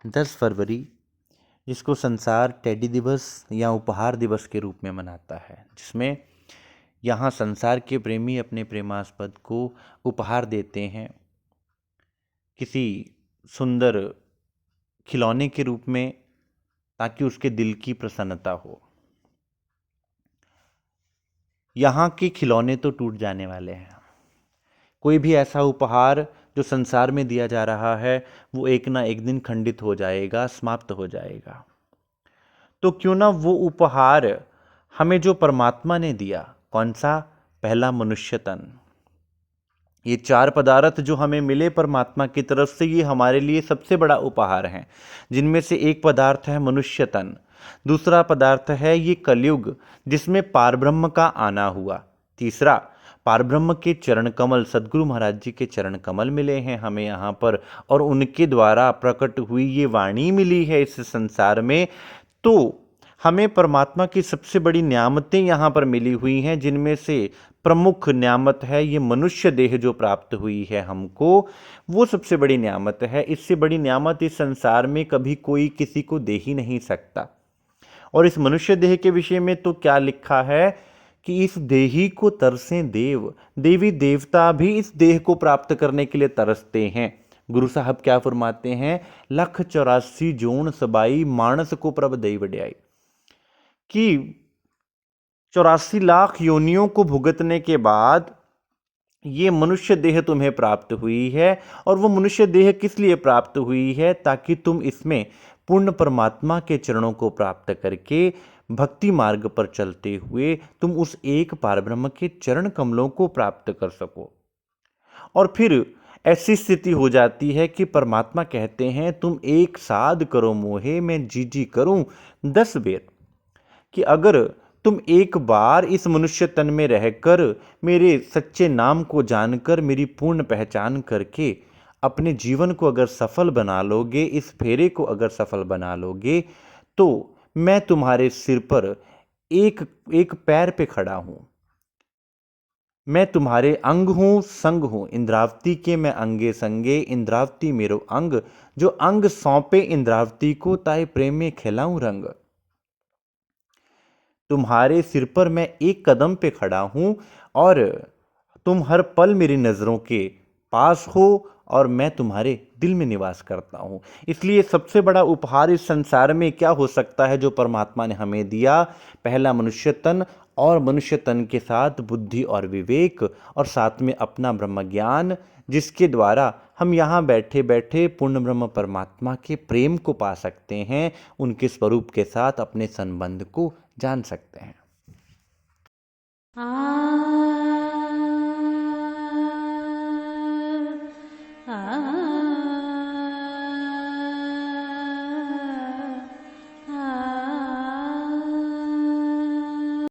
दस फरवरी, जिसको संसार टेडी दिवस या उपहार दिवस के रूप में मनाता है, जिसमें यहाँ संसार के प्रेमी अपने प्रेमास्पद को उपहार देते हैं किसी सुंदर खिलौने के रूप में, ताकि उसके दिल की प्रसन्नता हो। यहाँ के खिलौने तो टूट जाने वाले हैं। कोई भी ऐसा उपहार जो संसार में दिया जा रहा है वो एक ना एक दिन खंडित हो जाएगा, समाप्त हो जाएगा। तो क्यों ना वो उपहार हमें जो परमात्मा ने दिया, कौन सा? पहला मनुष्य तन। ये चार पदार्थ जो हमें मिले परमात्मा की तरफ से, ये हमारे लिए सबसे बड़ा उपहार हैं, जिनमें से एक पदार्थ है मनुष्य तन, दूसरा पदार्थ है ये कलयुग जिसमें पारब्रह्म का आना हुआ, तीसरा पारब्रह्म के चरण कमल, सदगुरु महाराज जी के चरण कमल मिले हैं हमें यहाँ पर, और उनके द्वारा प्रकट हुई ये वाणी मिली है इस संसार में। तो हमें परमात्मा की सबसे बड़ी नियामतें यहाँ पर मिली हुई हैं, जिनमें से प्रमुख नियामत है ये मनुष्य देह जो प्राप्त हुई है हमको, वो सबसे बड़ी नियामत है। इससे बड़ी नियामत इस संसार में कभी कोई किसी को दे ही नहीं सकता। और इस मनुष्य देह के विषय में तो क्या लिखा है कि इस देही को तरसे देव, देवी देवता भी इस देह को प्राप्त करने के लिए तरसते हैं। गुरु साहब क्या फरमाते हैं? 184 जोन सबाई, मानस को प्रभ दई वड्याई, कि 84 लाख योनियों को भुगतने के बाद ये मनुष्य देह तुम्हें प्राप्त हुई है। और वो मनुष्य देह किस लिए प्राप्त हुई है? ताकि तुम इसमें पूर्ण परमात्मा के चरणों को प्राप्त करके भक्ति मार्ग पर चलते हुए तुम उस एक पारब्रह्म के चरण कमलों को प्राप्त कर सको। और फिर ऐसी स्थिति हो जाती है कि परमात्मा कहते हैं तुम एक साध करो मोहे, मैं जी जी करूं 10 बेर। कि अगर तुम एक बार इस मनुष्य तन में रहकर मेरे सच्चे नाम को जानकर मेरी पूर्ण पहचान करके अपने जीवन को अगर सफल बना लोगे, इस फेरे को अगर सफल बना लोगे, तो मैं तुम्हारे सिर पर एक एक पैर पे खड़ा हूं। मैं तुम्हारे अंग हूं, संग हूं, इंद्रावती के मैं अंगे संगे, इंद्रावती मेरो अंग, जो अंग सौंपे इंद्रावती को, ताए प्रेम में खिलाऊं रंग। तुम्हारे सिर पर मैं एक कदम पे खड़ा हूं और तुम हर पल मेरी नज़रों के पास हो और मैं तुम्हारे दिल में निवास करता हूं। इसलिए सबसे बड़ा उपहार इस संसार में क्या हो सकता है जो परमात्मा ने हमें दिया? पहला मनुष्य तन, और मनुष्य तन के साथ बुद्धि और विवेक, और साथ में अपना ब्रह्म ज्ञान, जिसके द्वारा हम यहाँ बैठे बैठे पूर्ण ब्रह्म परमात्मा के प्रेम को पा सकते हैं, उनके स्वरूप के साथ अपने संबंध को जान सकते हैं।